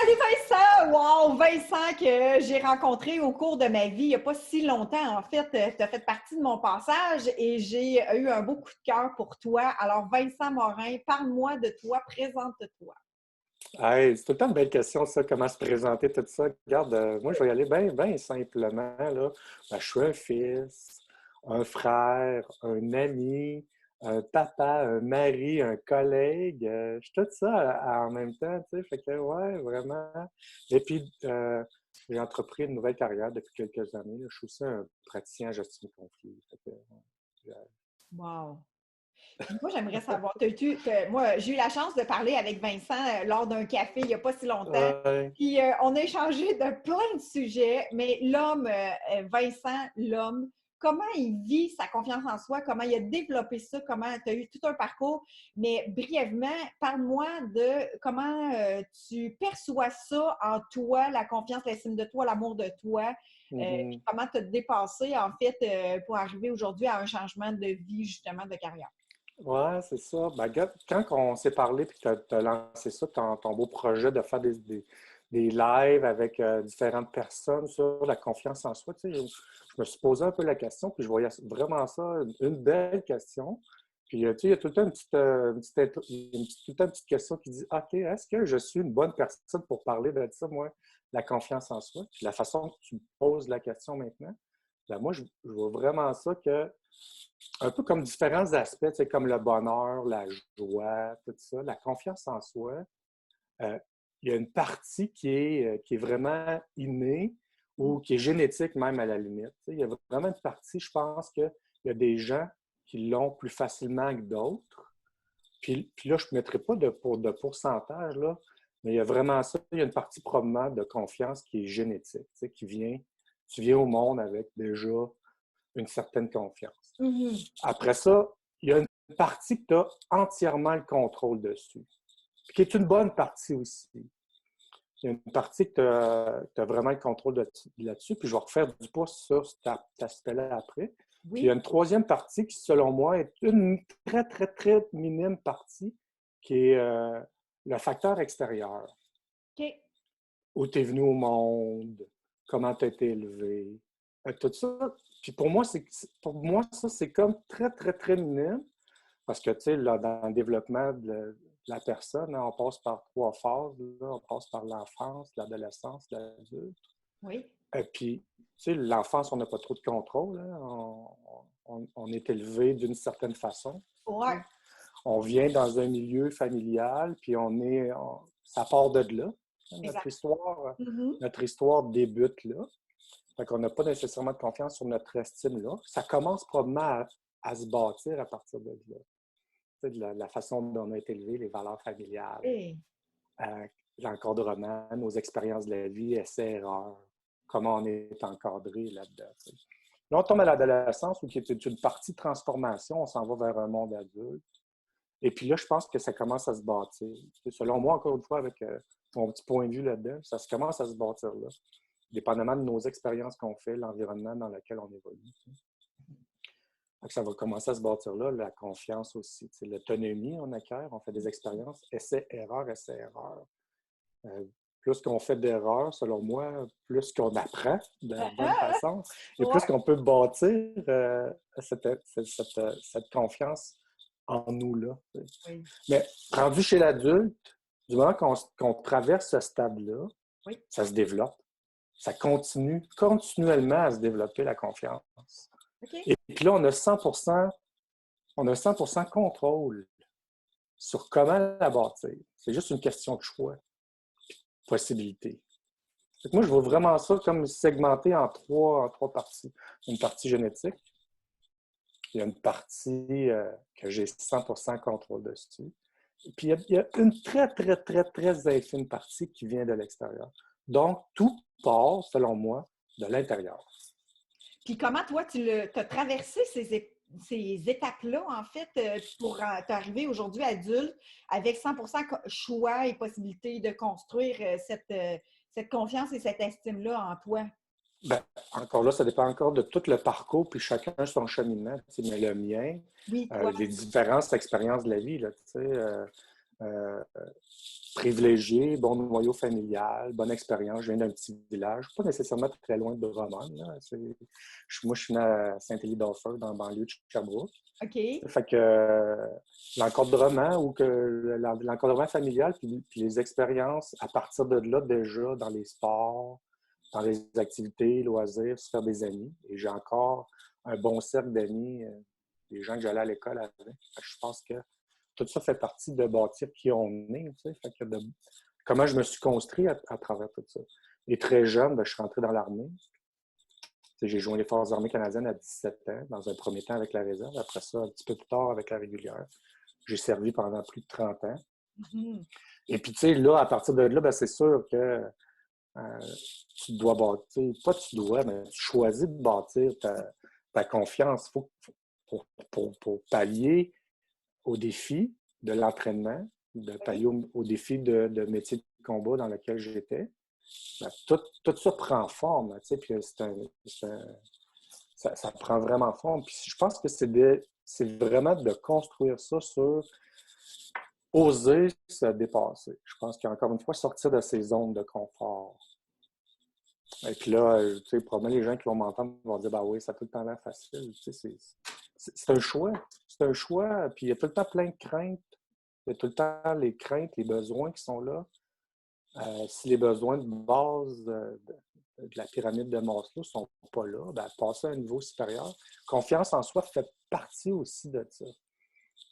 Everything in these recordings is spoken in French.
Salut Vincent! Wow! Vincent que j'ai rencontré au cours de ma vie il n'y a pas si longtemps. En fait, tu as fait partie de mon passage et j'ai eu un beau coup de cœur pour toi. Alors, Vincent Morin, parle-moi de toi, présente-toi. Hey, c'est tout le temps une belle question, ça, comment se présenter, tout ça. Regarde, moi, je vais y aller bien simplement, là. Ben, je suis un fils, un frère, un ami, un papa, un mari, un collègue. Je suis tout ça en même temps, tu sais. Fait que, ouais, vraiment. Et puis, j'ai entrepris une nouvelle carrière depuis quelques années, là. Je suis aussi un praticien en gestion de conflits. Fait que, Wow! Puis moi, j'aimerais savoir, moi, j'ai eu la chance de parler avec Vincent lors d'un café il n'y a pas si longtemps. ouais. Puis on a échangé de plein de sujets, mais l'homme, Vincent, l'homme, comment il vit sa confiance en soi, comment il a développé ça, comment tu as eu tout un parcours. Mais brièvement, parle-moi de comment tu perçois ça en toi, la confiance, l'estime de toi, l'amour de toi, puis Mhm. comment tu as dépassé, en fait, pour arriver aujourd'hui à un changement de vie, justement, de carrière. Ouais, c'est ça. Ben, regarde, quand on s'est parlé puis tu as lancé ça, ton beau projet de faire des lives avec différentes personnes sur la confiance en soi, tu sais, je me suis posé un peu la question, puis je voyais vraiment ça, une belle question. Puis, tu sais, il y a tout le temps tout le temps une petite question qui dit, OK, est-ce que je suis une bonne personne pour parler de ça, moi, la confiance en soi? Puis la façon que tu me poses la question maintenant, ben moi, je vois vraiment ça que un peu comme différents aspects, tu sais, comme le bonheur, la joie, tout ça, la confiance en soi. euh, il y a une partie qui est vraiment innée ou qui est génétique même à la limite. Tu sais, il y a vraiment une partie, je pense qu'il y a des gens qui l'ont plus facilement que d'autres. Puis là, je ne mettrai pas de pourcentage, là, mais il y a vraiment ça. Il y a une partie probablement de confiance qui est génétique, tu sais, tu viens au monde avec déjà une certaine confiance. Mhm. Après ça, il y a une partie que tu as entièrement le contrôle dessus, qui est une bonne partie aussi. Il y a une partie que tu as vraiment le contrôle là-dessus, puis je vais refaire du pouce sur cet aspect-là après. Puis il y a Oui. une troisième partie qui, selon moi, est une très minime partie, qui est le facteur extérieur. OK. Où tu es venu au monde, comment tu as été élevé, tout ça. Puis pour moi, ça, c'est comme très minime. Parce que, tu sais, là, dans le développement de la personne, hein, on passe par trois phases. Là. On passe par l'enfance, l'adolescence, l'adulte. Oui. Et puis, tu sais, l'enfance, on n'a pas trop de contrôle. Hein. On est élevé d'une certaine façon. Tu Ouais. sais. On vient dans un milieu familial, puis ça part de là. Notre Exact. histoire, Mhm. notre histoire débute là. Fait qu'on n'a pas nécessairement de confiance sur notre estime là. Ça commence probablement à se bâtir à partir de là. De la façon dont on a été élevé, les valeurs familiales, Et euh, l'encadrement, nos expériences de la vie, essais-erreurs, comment on est encadré là-dedans. Tu sais. Là, on tombe à l'adolescence, où qui est une partie de transformation, on s'en va vers un monde adulte. Et puis là, je pense que ça commence à se bâtir. Selon moi, encore une fois, avec mon petit point de vue là-dedans, ça commence à se bâtir là, dépendamment de nos expériences qu'on fait, l'environnement dans lequel on évolue. Donc, ça va commencer à se bâtir là, la confiance aussi. L'autonomie, on acquiert, on fait des expériences, essais-erreurs, essais-erreurs. Euh, plus qu'on fait d'erreurs, selon moi, plus qu'on apprend de la bonne façon, et plus ouais. qu'on peut bâtir cette confiance en nous-là. Oui. Mais rendu chez l'adulte, du moment qu'on traverse ce stade-là, Oui. ça se développe. Ça continue continuellement à se développer, la confiance. OK. Et puis là, on a 100% contrôle sur comment la bâtir. C'est juste une question de choix, possibilité. Moi, je vois vraiment ça comme segmenté en trois parties. Une partie génétique, il y a une partie que j'ai 100% contrôle dessus. Et puis, il y a une très infime partie qui vient de l'extérieur. Donc, tout part, selon moi, de l'intérieur. Puis comment toi, tu as traversé ces étapes-là, en fait, pour t'arriver aujourd'hui adulte avec 100% choix et possibilité de construire cette confiance et cette estime-là en toi? Ben, encore là, ça dépend encore de tout le parcours, puis chacun son cheminement. Mais le mien, Oui, toi. les différentes expériences de la vie, là, tu sais, privilégié, bon noyau familial, bonne expérience. Je viens d'un petit village, pas nécessairement très loin de Drummond. Là. Moi, je suis né à Saint-Élie-d'Offord, dans la banlieue de Sherbrooke. OK. Ça fait que l'encadrement ou que l'encadrement familial, puis les expériences à partir de là, déjà, dans les sports, dans les activités, loisirs, se faire des amis. Et j'ai encore un bon cercle d'amis, des gens que j'allais à l'école avec. Je pense que tout ça fait partie de bâtir qui on est, tu sais. Fait que comment je me suis construit à travers tout ça. Et très jeune, je suis rentré dans l'armée. J'ai joint les Forces armées canadiennes à 17 ans, dans un premier temps avec la réserve, après ça, un petit peu plus tard avec la régulière. J'ai servi pendant plus de 30 ans. Mm-hmm. Et puis, tu sais, là, à partir de là, c'est sûr que tu dois bâtir, pas tu dois, mais tu choisis de bâtir ta confiance. Pour pallier aux défis de l'entraînement, de pallier aux défis de métier de combat dans lequel j'étais. Ben, tout ça prend forme, tu sais, puis ça prend vraiment forme. Puis je pense que c'est vraiment de construire ça sur oser se dépasser. Je pense qu'encore une fois, sortir de ses zones de confort. Et puis là, tu sais, probablement les gens qui vont m'entendre vont dire, bah oui, ça a tout le temps l'air facile. Tu sais, c'est un choix. C'est un choix. Puis il y a tout le temps plein de craintes. Il y a tout le temps les craintes, les besoins qui sont là. Si les besoins de base de la pyramide de Maslow ne sont pas là, ben, passer à un niveau supérieur. Confiance en soi fait partie aussi de ça,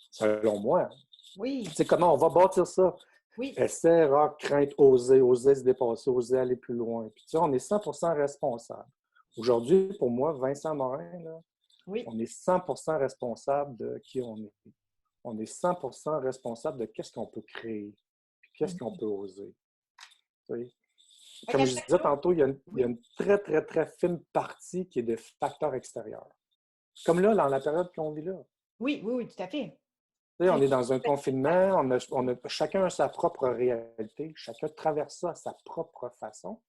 selon moi. Oui. Tu sais, comment on va bâtir ça? Oui. Essai, erreur, crainte, oser se dépasser, oser aller plus loin. Puis, tu sais, on est 100% responsable. Aujourd'hui, pour moi, Vincent Morin, là, oui. On est 100% responsable de qui on est. On est 100% responsable de qu'est-ce qu'on peut créer, puis qu'est-ce qu'on peut oser. Comme je disais tantôt, il y a une très, très, très fine partie qui est des facteurs extérieurs. Comme là, dans la période qu'on vit là. Oui, tout à fait. On est dans un confinement, chacun a sa propre réalité, chacun traverse ça à sa propre façon.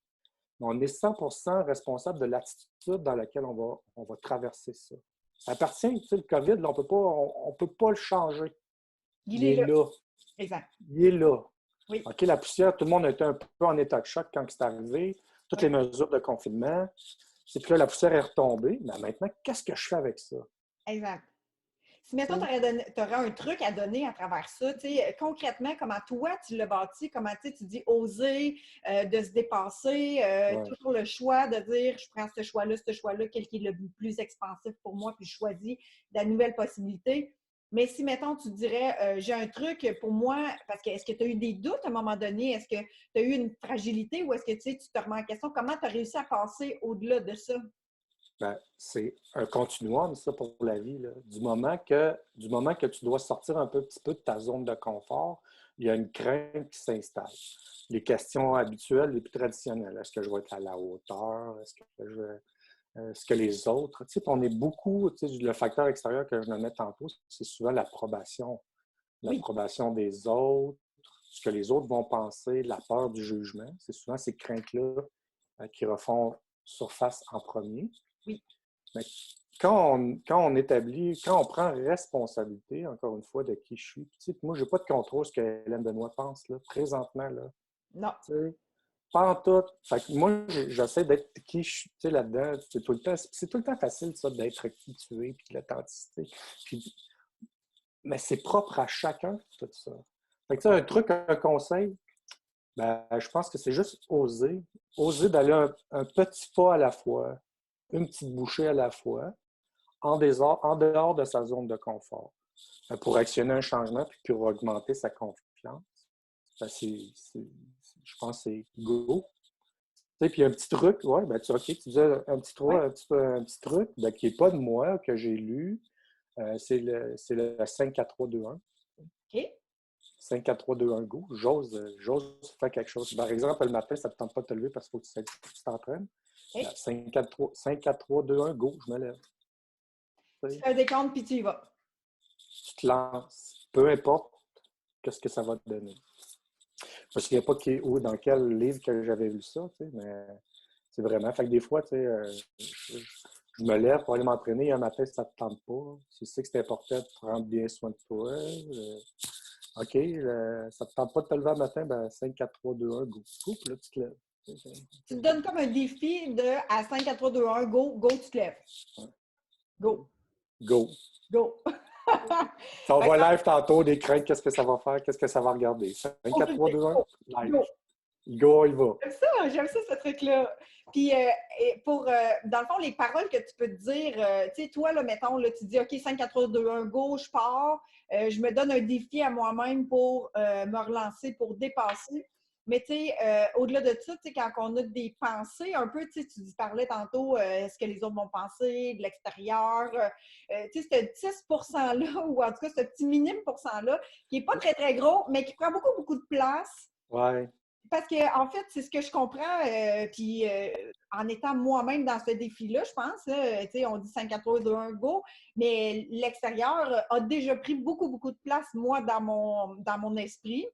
Mais on est 100% responsable de l'attitude dans laquelle on va traverser ça. Ça appartient, tu sais, le COVID, là, on peut pas le changer. Il est là. Exact. Il est là. Oui. OK, la poussière, tout le monde était un peu en état de choc quand c'est arrivé. Toutes les mesures de confinement. C'est que là, la poussière est retombée. Mais maintenant, qu'est-ce que je fais avec ça? Exact. Si, mettons, tu aurais un truc à donner à travers ça, concrètement, comment toi, tu l'as bâti, comment tu dis oser, de se dépasser, toujours le choix de dire, je prends ce choix-là, quel qui est le plus expansif pour moi, puis je choisis la nouvelle possibilité. Mais si, mettons, tu dirais, j'ai un truc pour moi, parce que est-ce que tu as eu des doutes à un moment donné? Est-ce que tu as eu une fragilité ou est-ce que tu te remets en question? Comment tu as réussi à passer au-delà de ça? Ben, c'est un continuum, ça, pour la vie. Là. Du moment que tu dois sortir un petit peu de ta zone de confort, il y a une crainte qui s'installe. Les questions habituelles, les plus traditionnelles. Est-ce que je vais être à la hauteur? Est-ce que les autres? Tu sais, on est beaucoup, tu sais, le facteur extérieur que je nommais tantôt, c'est souvent l'approbation. L'approbation des autres, ce que les autres vont penser, la peur du jugement. C'est souvent ces craintes-là qui refont surface en premier. Oui. Mais quand on prend responsabilité, encore une fois, de qui je suis, tu sais, moi, je n'ai pas de contrôle sur ce que Hélène Benoît pense, là, présentement. Là. Non. Tu sais, pas en tout. Fait que moi, j'essaie d'être qui je suis, tu sais, là-dedans. C'est tout le temps facile, ça, d'être qui tu es, puis l'authenticité. Mais c'est propre à chacun, tout ça. Fait que, tu sais, un truc, un conseil, ben, je pense que c'est juste oser. Oser d'aller un petit pas à la fois, une petite bouchée à la fois, en dehors de sa zone de confort, pour actionner un changement puis pour augmenter sa confiance. Ben, je pense que c'est go. Puis il y a un petit truc, ben, tu disais un petit truc ben, qui n'est pas de moi, que j'ai lu. C'est le 5-4-3-2-1. OK. 5-4-3-2-1, go. J'ose faire quelque chose. Par exemple, le matin, ça ne te tente pas de te lever parce qu'il faut que tu t'entraînes. Okay. 5-4-3-2-1, go, je me lève. Tu fais un décompte puis tu y vas. Tu te lances. Peu importe ce que ça va te donner. Je ne me souviens pas dans quel livre que j'avais lu ça, mais c'est vraiment. Fait que des fois, je me lève pour aller m'entraîner et un matin, ça ne te tente pas. Tu sais que c'est important de prendre bien soin de toi. OK, ça ne te tente pas de te lever le matin, ben 5, 4, 3, 2, 1, go. Oups, là, tu te lèves. Tu te donnes comme un défi de à 5, 4, 3, 2, 1, go, go, tu te lèves. Go, Go. go. Ça, on Fait va que, live tantôt, des craintes, qu'est-ce que ça va faire, qu'est-ce que ça va regarder. 5, 4, 3, 2, 1, go, live. go. Go, il va. J'aime ça, ce truc-là. Puis, dans le fond, les paroles que tu peux te dire, tu sais, toi, là, mettons, là, tu dis, OK, 5, 4, 3, 2, 1, go, je pars. Je me donne un défi à moi-même pour me relancer, pour dépasser. Mais, tu sais, au-delà de ça, tu sais, quand on a des pensées, un peu, tu sais, tu parlais tantôt, ce que les autres vont penser, de l'extérieur, tu sais, ce 10 %-là, ou en tout cas, ce petit minime pourcent-là, qui n'est pas très, très gros, mais qui prend beaucoup, beaucoup de place. Ouais. Parce que, en fait, c'est ce que je comprends, puis en étant moi-même dans ce défi-là, je pense, tu sais, on dit 5, 4, 3, 2, 1, go, mais l'extérieur a déjà pris beaucoup, beaucoup de place, moi, dans mon esprit.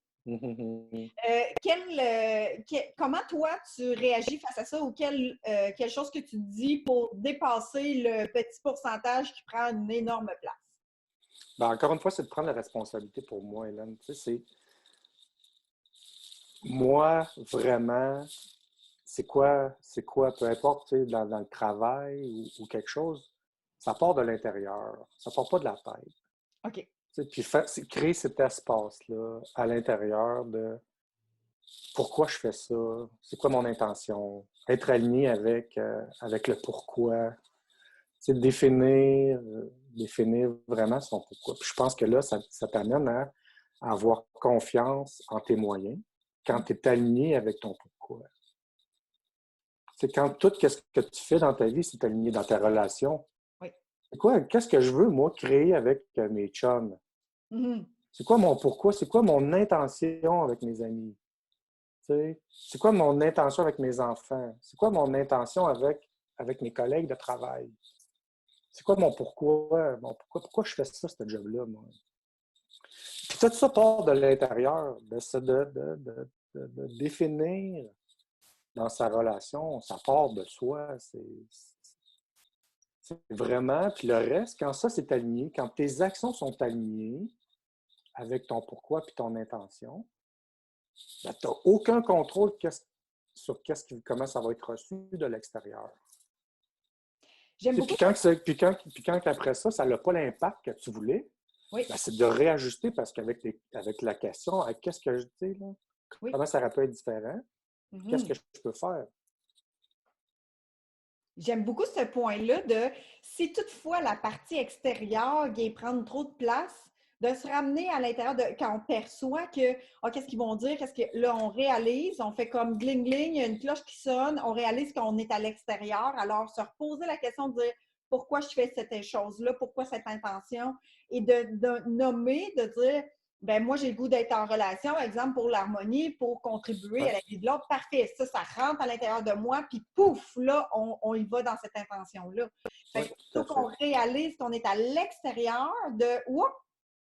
Comment, toi, tu réagis face à ça ou quelle chose que tu dis pour dépasser le petit pourcentage qui prend une énorme place? Ben, encore une fois, c'est de prendre la responsabilité pour moi, Hélène. Tu sais, c'est moi, vraiment, c'est quoi, peu importe, tu sais, dans le travail ou quelque chose, ça part de l'intérieur, ça part pas de la tête. OK. Tu sais, puis créer cet espace-là à l'intérieur de pourquoi je fais ça, c'est quoi mon intention, être aligné avec le pourquoi, tu sais, définir vraiment son pourquoi. Puis je pense que là, ça t'amène à avoir confiance en tes moyens quand tu es aligné avec ton pourquoi. C'est quand tout ce que tu fais dans ta vie, c'est aligné dans ta relation. Oui. C'est quoi, qu'est-ce que je veux, moi, créer avec mes chums? Mm-hmm. C'est quoi mon pourquoi? C'est quoi mon intention avec mes amis? Tu sais, c'est quoi mon intention avec mes enfants? C'est quoi mon intention avec mes collègues de travail? C'est quoi mon pourquoi? Pourquoi je fais ça, ce job-là, moi? Puis tout ça part de l'intérieur, de définir dans sa relation, ça part de soi. C'est vraiment, puis le reste, quand ça c'est aligné, quand tes actions sont alignées avec ton pourquoi puis ton intention, ben, tu n'as aucun contrôle sur comment ça va être reçu de l'extérieur. J'aime beaucoup. Puis quand après ça, ça n'a pas l'impact que tu voulais, Oui. ben, c'est de réajuster parce qu'avec avec la question, qu'est-ce que je dis là? Oui. Comment ça aurait pu être différent? Qu'est-ce que je peux faire? J'aime beaucoup ce point-là de si toutefois la partie extérieure vient prendre trop de place, de se ramener à l'intérieur de quand on perçoit que qu'est-ce qu'ils vont dire, qu'est-ce que là on réalise, on fait comme gling gling, il y a une cloche qui sonne, on réalise qu'on est à l'extérieur, alors se reposer la question de dire pourquoi je fais cette chose-là, pourquoi cette intention, et de nommer, de dire ben moi, j'ai le goût d'être en relation, par exemple, pour l'harmonie, pour contribuer Ouais, à la vie de l'autre. Parfait, ça rentre à l'intérieur de moi, puis pouf, là, on y va dans cette intention-là. Fait ouais, que tout à plutôt qu'on fait. réalise qu'on est à l'extérieur de oups,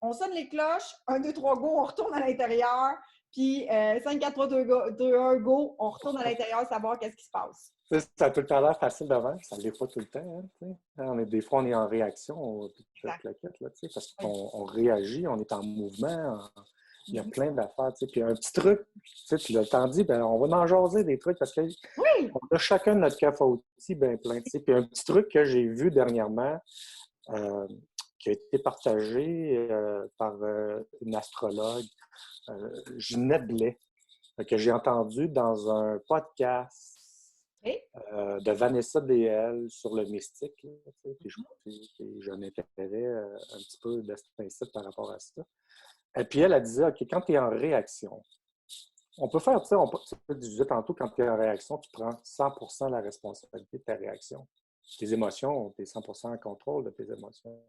on sonne les cloches, 1, 2, 3, go, on retourne à l'intérieur, puis 5, 4, 3, 2, 1, go, on retourne à l'intérieur savoir qu'est-ce qui se passe. Tu sais, ça a tout le temps l'air facile devant, ça ne l'est pas tout le temps. Hein, tu sais. Des fois, on est en réaction, Exact. là, tu sais, parce Oui. qu'on réagit, on est en mouvement, il y a Mhm. plein d'affaires. Tu sais. Puis un petit truc, tu sais, puis le temps dit, ben, on va en jaser des trucs parce qu'on Oui! a chacun notre café à outils bien plein. Tu sais. Puis un petit truc que j'ai vu dernièrement, euh, qui a été partagé par une astrologue, Ginette Blais, que j'ai entendu dans un podcast Oui. de Vanessa DL sur le mystique. Là, puis j'ai un intérêt un petit peu de cet principe par rapport à ça. Et puis elle disait, OK, quand tu es en réaction, on peut faire, tu sais, tu disais tantôt, quand tu es en réaction, tu prends 100% la responsabilité de ta réaction. Tes émotions, tu es 100% en contrôle de tes émotions.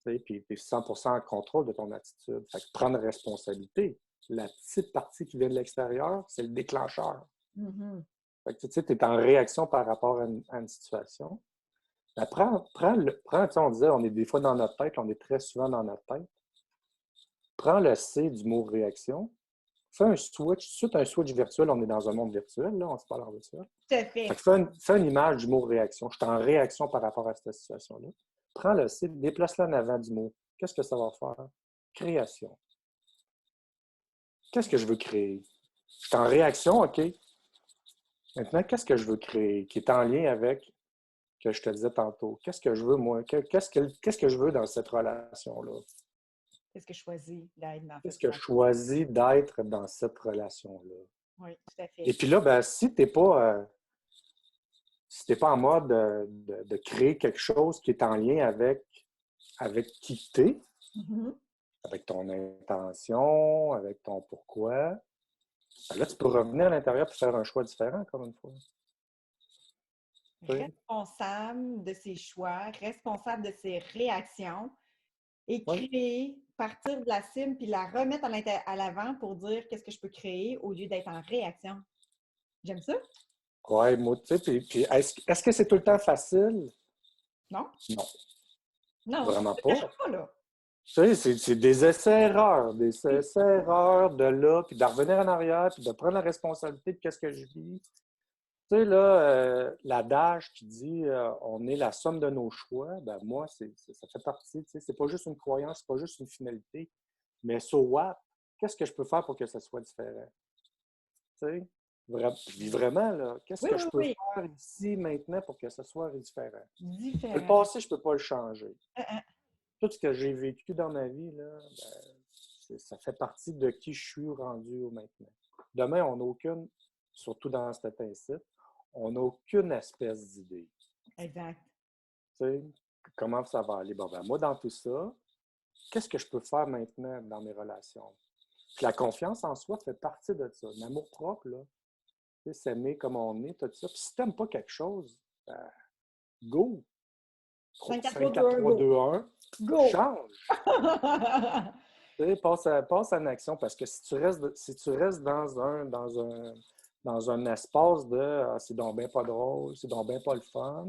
Tu sais, puis tu es 100% en contrôle de ton attitude. Fait que prendre responsabilité. La petite partie qui vient de l'extérieur, c'est le déclencheur. Mhm. Fait que, tu sais, tu es en réaction par rapport à une situation. Ben, tu sais, on disait, on est des fois dans notre tête, on est très souvent dans notre tête. Prends le C du mot réaction, fais un switch, un switch virtuel, on est dans un monde virtuel, là, on se parle en virtuel. Tout à Fait fait. que fais une image du mot réaction. Je suis en réaction par rapport à cette situation-là. Prends le C, déplace-le en avant du mot. Qu'est-ce que ça va faire? Création. qu'est-ce que je veux créer? Je suis en réaction, OK. Maintenant, qu'est-ce que je veux créer qui est en lien avec que je te disais tantôt? Qu'est-ce que je veux, moi? Qu'est-ce que je veux dans cette relation-là? Qu'est-ce que je choisis d'être dans cette Qu'est-ce que je relation? choisis d'être dans cette relation-là? Oui, tout à Et fait. puis là, ben, si t'es pas en mode de créer quelque chose qui est en lien avec qui t'es, Mhm. avec ton intention, avec ton pourquoi, ben là, tu peux revenir à l'intérieur et faire un choix différent, encore une fois. Tu sais? Responsable de ses choix, responsable de ses réactions et Oui, créer, partir de la cible puis la remettre à l'avant pour dire qu'est-ce que je peux créer au lieu d'être en réaction. J'aime ça? ouais, moi, tu sais, puis est-ce que c'est tout le temps facile? Non? Non, Non, vraiment je ne te pas. cacherai pas, là. Tu sais, c'est des essais-erreurs de là, puis de revenir en arrière, puis de prendre la responsabilité de qu'est-ce que je vis. Tu sais, là, l'adage qui dit on est la somme de nos choix, ben moi, ça fait partie. Tu sais, c'est pas juste une croyance, c'est pas juste une finalité. Mais so what? Qu'est-ce que je peux faire pour que ça soit différent? Tu sais, je vis vraiment, là, qu'est-ce Oui, que oui, je peux oui. faire ici, maintenant, pour que ça soit différent? Le Différent. passé, je ne peux pas le changer. Tout ce que j'ai vécu dans ma vie, là, ça fait partie de qui je suis rendu maintenant. Demain, on n'a aucune, surtout dans cet incite, on n'a aucune espèce d'idée. Exact. Tu sais, comment ça va aller? Bon, ben, moi, dans tout ça, qu'est-ce que je peux faire maintenant dans mes relations? Puis la confiance en soi fait partie de ça. L'amour propre, là, tu sais, s'aimer comme on est, tout ça. Puis si tu n'aimes pas quelque chose, ben, go! 5, 4, 3, 5, 2, 4, 1, 3, go! 2, 1, Go! change! Tu sais, passe en action parce que si tu restes dans un espace de c'est donc bien pas drôle, c'est donc bien pas le fun.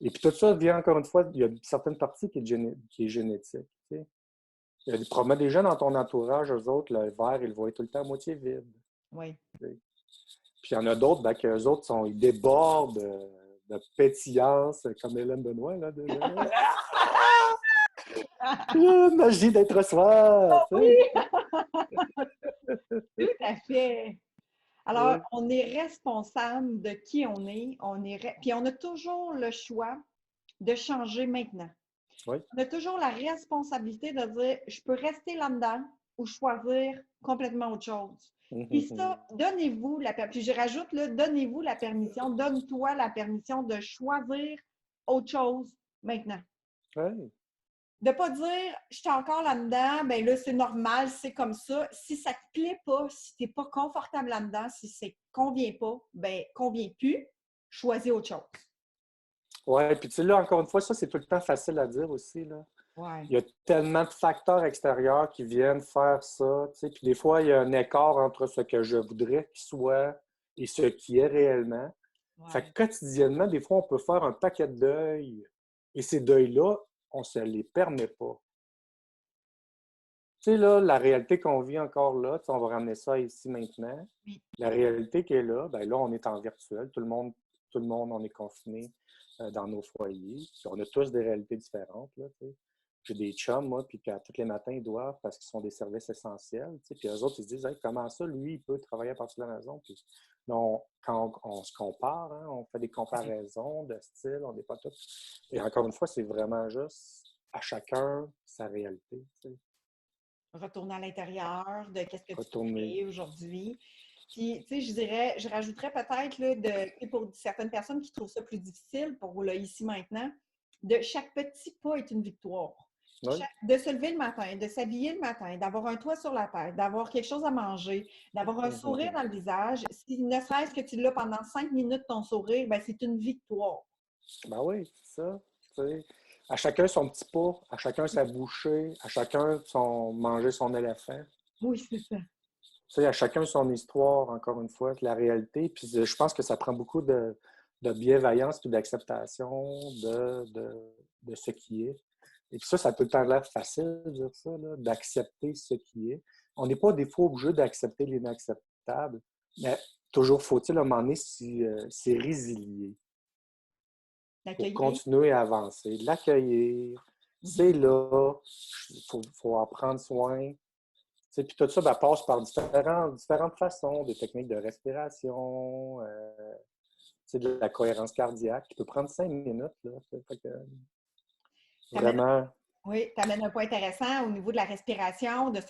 Et puis tout ça vient encore une fois, il y a une certaine partie qui est génétique. Tu sais. Il y a probablement des gens dans ton entourage, eux autres, le verre, ils le voient tout le temps à moitié vide. Oui. Tu sais. Puis il y en a d'autres, ben, qu'eux autres, ils débordent de pétillance, comme Hélène Benoît, là, magie d'être soi, tu sais. Oui, tout à fait. Alors, Oui, on est responsable de qui on est, puis on a toujours le choix de changer maintenant. oui. On a toujours la responsabilité de dire, je peux rester là-dedans ou choisir complètement autre chose. Puis ça, donnez-vous la permission. Puis je rajoute, là, donnez-vous la permission, donne-toi la permission de choisir autre chose maintenant. Oui. De ne pas dire, je suis encore là-dedans, ben là, c'est normal, c'est comme ça. Si ça ne te plaît pas, si tu n'es pas confortable là-dedans, si ça ne convient pas, ben convient plus, choisis autre chose. Ouais, puis tu sais, là, encore une fois, ça, c'est tout le temps facile à dire aussi, là. Ouais. Il y a tellement de facteurs extérieurs qui viennent faire ça, tu sais. Puis des fois, il y a un écart entre ce que je voudrais qu'il soit et ce qui est réellement. Fait Ouais. que quotidiennement, des fois, on peut faire un paquet de deuils. Et ces deuils-là, on ne se les permet pas. Tu sais, là, la réalité qu'on vit encore là, tu sais, on va ramener ça ici maintenant. Oui. La réalité qui est là, ben là, on est en virtuel. Tout le monde, on est confiné dans nos foyers. Puis on a tous des réalités différentes, là, tu sais. J'ai des chums, moi, puis qu'à tous les matins, ils doivent parce qu'ils sont des services essentiels. Tu sais, puis eux autres, ils se disent hey, comment ça, lui, il peut travailler à partir de la maison. Puis quand on se compare, hein, on fait des comparaisons de style, on n'est pas tous. Et encore une fois, c'est vraiment juste à chacun sa réalité. Tu sais. Retourner à l'intérieur de qu'est-ce que tu peux Retourner. créer aujourd'hui. Puis, tu sais, je dirais, je rajouterais peut-être, là, pour certaines personnes qui trouvent ça plus difficile, pour là, ici maintenant, de chaque petit pas est une victoire. Oui. De se lever le matin, de s'habiller le matin, d'avoir un toit sur la tête, d'avoir quelque chose à manger, d'avoir un sourire dans le visage, si ne serait-ce que tu l'as pendant 5 minutes, ton sourire, ben, c'est une victoire. Ben oui, c'est ça. Tu sais. À chacun son petit pas, à chacun sa bouchée, à chacun manger son éléphant. Oui, c'est ça. Tu sais, à chacun son histoire, encore une fois, la réalité. Puis je pense que ça prend beaucoup de bienveillance et d'acceptation de ce qui est. Et puis ça peut être l'air facile de dire ça, là, d'accepter ce qui est. On n'est pas des fois obligé d'accepter l'inacceptable, mais toujours faut-il à un moment donné s'y résilier pour D'accueillir. continuer à avancer, l'accueillir. Mhm. C'est là, il faut en prendre soin. sais, puis tout ça passe par différentes façons, des techniques de respiration, de la cohérence cardiaque, qui peut prendre 5 minutes. Là, fait que, vraiment. Oui, tu amènes un point intéressant au niveau de la respiration, de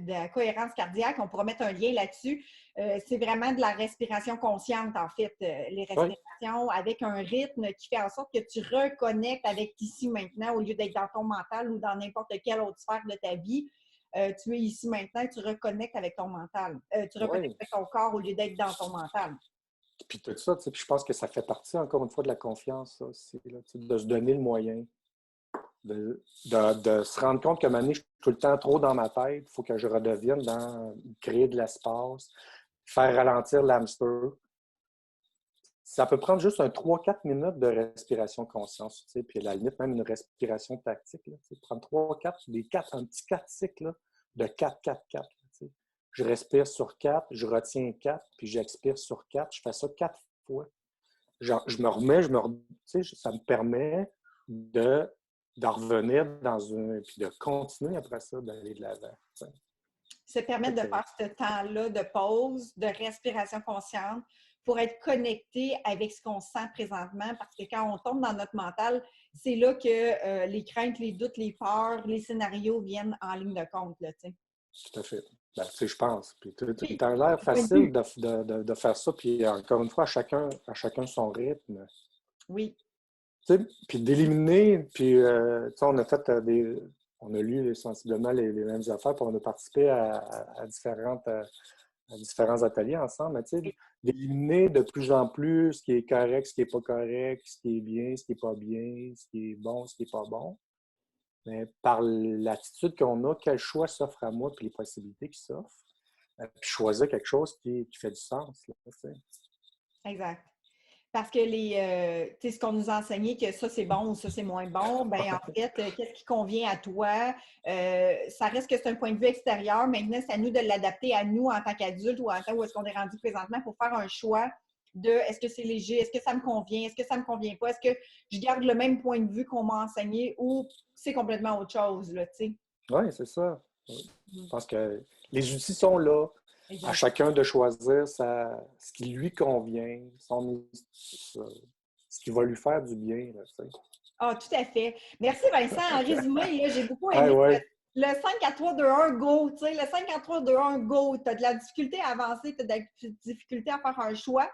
la cohérence cardiaque. On pourra mettre un lien là-dessus. C'est vraiment de la respiration consciente, en fait. Les respirations avec un rythme qui fait en sorte que tu reconnectes avec ici maintenant au lieu d'être dans ton mental ou dans n'importe quelle autre sphère de ta vie. Tu es ici maintenant et tu reconnectes avec ton mental. Tu reconnectes avec ton corps au lieu d'être dans ton mental. Puis tout ça, puis je pense que ça fait partie, encore une fois, de la confiance, ça aussi, là, de se donner le moyen. De se rendre compte que maintenant, je suis tout le temps trop dans ma tête. Il faut que je redevienne dans créer de l'espace, faire ralentir l'hamster. Ça peut prendre juste un 3-4 minutes de respiration consciente, puis à la limite, même une respiration tactique. Là, prendre 3-4, un petit 4 cycles là, de 4-4-4. Je respire sur 4, je retiens 4, puis j'expire sur 4. Je fais ça 4 fois. Genre, je me remets, ça me permet d'en revenir puis de continuer après ça, d'aller de l'avant. Se permettre de faire ce temps-là de pause, de respiration consciente pour être connecté avec ce qu'on sent présentement parce que quand on tombe dans notre mental, c'est là que les craintes, les doutes, les peurs, les scénarios viennent en ligne de compte. Là, tout à fait. Ben, je pense. Puis tu as l'air facile de faire ça, puis encore une fois, à chacun son rythme. Oui. Puis d'éliminer, puis on a fait on a lu sensiblement les mêmes affaires, puis on a participé à différents ateliers ensemble, mais d'éliminer de plus en plus ce qui est correct, ce qui n'est pas correct, ce qui est bien, ce qui n'est pas bien, ce qui est bon, ce qui n'est pas bon. Mais par l'attitude qu'on a, quel choix s'offre à moi, puis les possibilités qui s'offrent, puis choisir quelque chose qui fait du sens. Là, exact. Parce que ce qu'on nous a enseigné que ça c'est bon ou ça c'est moins bon, bien en fait, qu'est-ce qui convient à toi? Ça reste que c'est un point de vue extérieur. Maintenant, c'est à nous de l'adapter à nous en tant qu'adultes ou en tant où est-ce qu'on est rendu présentement pour faire un choix de est-ce que c'est léger, est-ce que ça me convient, est-ce que ça me convient pas, est-ce que je garde le même point de vue qu'on m'a enseigné ou c'est complètement autre chose, là, tu sais. Oui, c'est ça. Je pense que les outils sont là. Exact. À chacun de choisir ce qui lui convient, ce qui va lui faire du bien. Là, ah, tout à fait. Merci Vincent. En résumé, là, j'ai beaucoup aimé le 5-4-3-2-1 go. Tu sais, le 5-4-3-2-1 go. Tu as de la difficulté à avancer, tu as de la difficulté à faire un choix.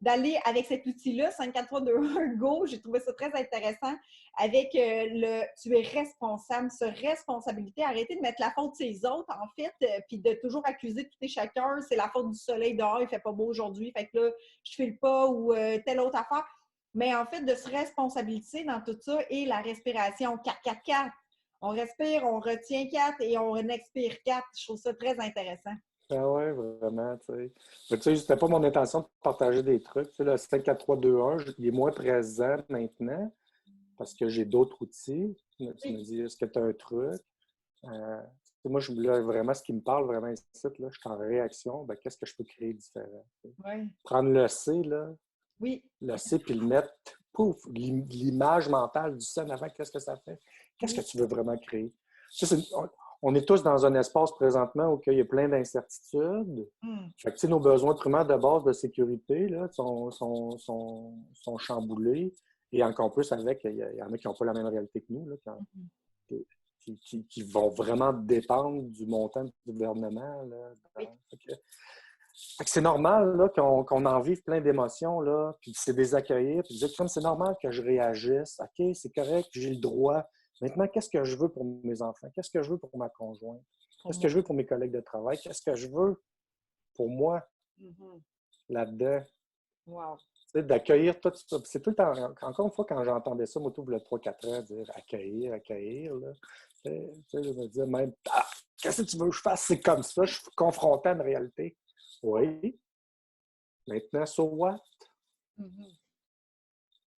D'aller avec cet outil-là, 5-4-3-2-1 go, j'ai trouvé ça très intéressant. Avec tu es responsable, ce responsabilité, arrêter de mettre la faute sur les autres, en fait, puis de toujours accuser tout et chacun, c'est la faute du soleil dehors, il fait pas beau aujourd'hui, fait que là, je file pas ou telle autre affaire. Mais en fait, de se responsabiliser dans tout ça et la respiration 4-4-4. On respire, on retient 4 et on expire 4. Je trouve ça très intéressant. Ah ouais, vraiment, tu sais. Mais tu sais, c'était pas mon intention de partager des trucs. Tu sais, le 5-4-3-2-1, il est moins présent maintenant parce que j'ai d'autres outils. Tu me dis, est-ce que tu as un truc? Moi, vraiment, ce qui me parle vraiment ici, là, je suis en réaction. Ben, qu'est-ce que je peux créer différent? Oui. Prendre le C, là. Oui. Le C, puis le mettre, pouf, l'image mentale du C en avant, qu'est-ce que ça fait? Qu'est-ce que tu veux vraiment créer? On est tous dans un espace présentement où il y a plein d'incertitudes. Fait que, nos besoins primaires de base de sécurité là, sont chamboulés. Et encore plus avec, il y en a qui n'ont pas la même réalité que nous, là, qui vont vraiment dépendre du montant du gouvernement. Là. Fait que c'est normal là, qu'on en vive plein d'émotions, là, puis c'est des accueillir, puis dire comme c'est normal que je réagisse. OK, c'est correct, j'ai le droit. Maintenant, qu'est-ce que je veux pour mes enfants? Qu'est-ce que je veux pour ma conjointe? Qu'est-ce que je veux pour mes collègues de travail? Qu'est-ce que je veux pour moi là-dedans? Wow. D'accueillir tout ça. C'est tout le temps, encore une fois, quand j'entendais ça, moi, tout le 3-4 ans, dire accueillir, là, je me disais même, qu'est-ce que tu veux que je fasse? C'est comme ça, je suis confronté à une réalité. Oui. Maintenant, so what?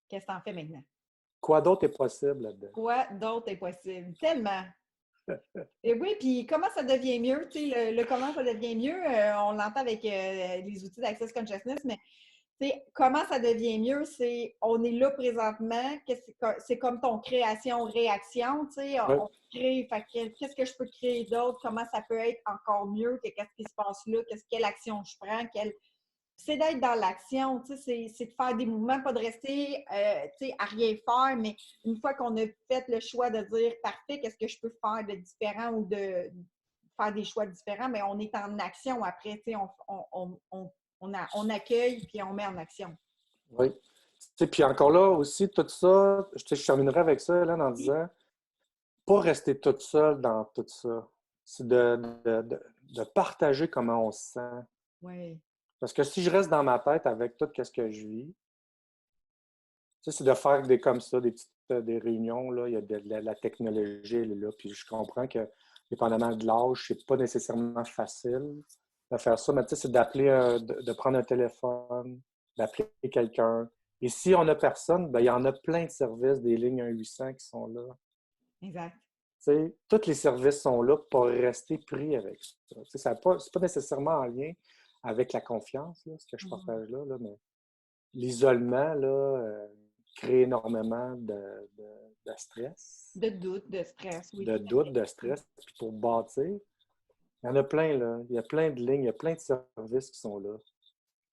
Qu'est-ce que tu en fais maintenant? Quoi d'autre est possible là-dedans? Quoi d'autre est possible? Tellement! Et oui, puis comment ça devient mieux? Tu sais, le comment ça devient mieux, on l'entend avec les outils d'Access Consciousness, mais comment ça devient mieux? C'est on est là présentement, c'est comme ton création-réaction, tu sais, on crée. Fait que qu'est-ce que je peux créer d'autre? Comment ça peut être encore mieux? Qu'est-ce qui se passe là? Quelle action je prends? C'est d'être dans l'action, c'est de faire des mouvements, pas de rester à rien faire, mais une fois qu'on a fait le choix de dire parfait, qu'est-ce que je peux faire de différent ou de faire des choix différents, mais on est en action après, on accueille puis on met en action. Oui. Puis encore là aussi, tout ça, je terminerai avec ça, Hélène, en disant pas rester toute seule dans tout ça. C'est de partager comment on se sent. Oui. Parce que si je reste dans ma tête avec tout ce que je vis, c'est de faire des comme ça, des réunions, là, il y a de la technologie, elle est là, puis je comprends que, dépendamment de l'âge, c'est pas nécessairement facile de faire ça, mais c'est d'appeler, de prendre un téléphone, d'appeler quelqu'un. Et si on n'a personne, ben, il y en a plein de services, des lignes 1-800 qui sont là. Exact. Tous les services sont là pour rester pris avec ça. C'est pas nécessairement en lien avec la confiance, là, ce que je partage là, mais l'isolement là, crée énormément de stress. De doute, de stress, oui. De doute, de stress. Puis pour bâtir, il y en a plein, là. Il y a plein de lignes, il y a plein de services qui sont là.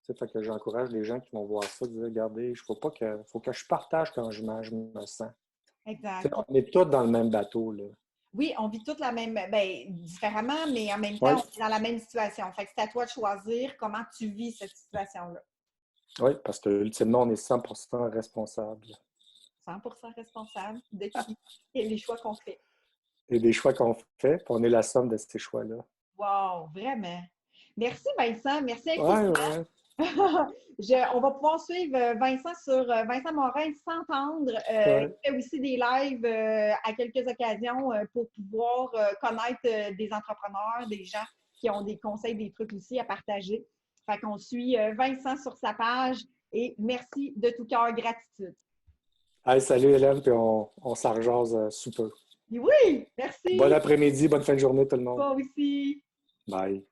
Fait que j'encourage les gens qui vont voir ça, de dire, regardez, il faut que je partage quand je me sens. Exact. On est tous dans le même bateau, là. Oui, on vit toute la même, différemment, mais en même temps, on est dans la même situation. Fait que c'est à toi de choisir comment tu vis cette situation-là. Oui, parce que ultimement, on est 100% responsable. 100% responsable de qui et les choix qu'on fait. Et des choix qu'on fait, puis on est la somme de ces choix-là. Wow, vraiment. Merci Vincent, merci infiniment. Ouais. On va pouvoir suivre Vincent sur Vincent Morin S'entendre. Il fait aussi des lives à quelques occasions pour pouvoir connaître des entrepreneurs, des gens qui ont des conseils, des trucs aussi à partager. Fait qu'on suit Vincent sur sa page et merci de tout cœur, gratitude. Hey, salut Hélène, puis on s'en rejase sous peu. Oui, merci. Bon après-midi, bonne fin de journée tout le monde. Toi aussi. Bye.